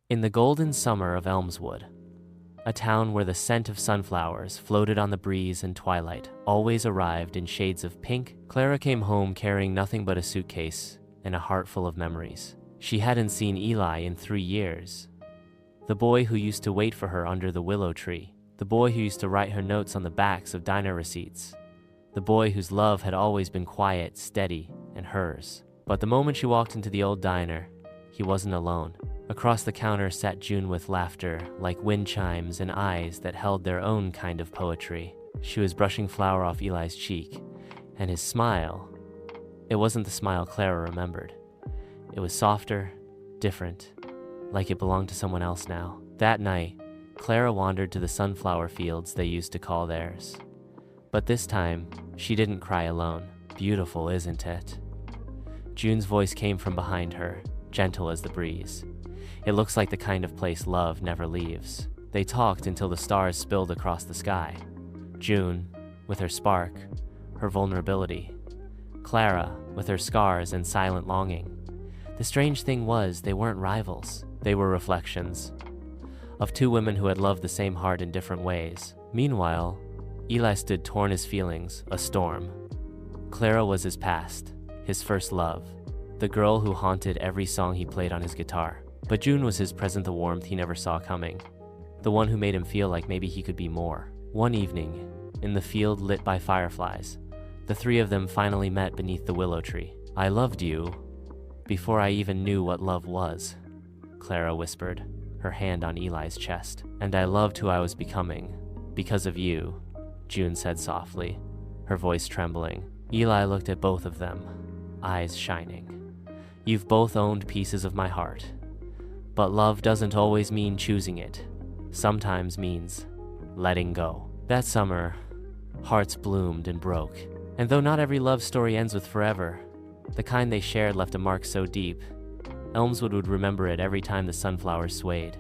In the golden summer of Elmswood, a town where the scent of sunflowers floated on the breeze and twilight always arrived in shades of pink, Clara came home carrying nothing but a suitcase and a heart full of memories. She hadn't seen Eli in 3 years. The boy who used to wait for her under the willow tree. The boy who used to write her notes on the backs of diner receipts. The boy whose love had always been quiet, steady, and hers. But the moment she walked into the old diner, he wasn't alone. Across the counter sat June with laughter, like wind chimes, and eyes that held their own kind of poetry. She was brushing flour off Eli's cheek, and his smile, it wasn't the smile Clara remembered. It was softer, different, like it belonged to someone else now. That night, Clara wandered to the sunflower fields they used to call theirs. But this time, she didn't cry alone. Beautiful, isn't it? June's voice came from behind her, gentle as the breeze. It looks like the kind of place love never leaves. They talked until the stars spilled across the sky. June, with her spark, her vulnerability. Clara, with her scars and silent longing. The strange thing was, they weren't rivals. They were reflections of 2 women who had loved the same heart in different ways. Meanwhile, Eli stood torn his feelings, a storm. Clara was his past, his first love, the girl who haunted every song he played on his guitar. But June was his present, the warmth he never saw coming, the one who made him feel like maybe he could be more. One evening, in the field lit by fireflies, the 3 of them finally met beneath the willow tree. "I loved you before I even knew what love was," Clara whispered, her hand on Eli's chest. "And I loved who I was becoming, because of you," June said softly, her voice trembling. Eli looked at both of them, eyes shining. "You've both owned pieces of my heart. But love doesn't always mean choosing it. Sometimes means letting go." That summer, hearts bloomed and broke. And though not every love story ends with forever, the kind they shared left a mark so deep, Elmswood would remember it every time the sunflowers swayed.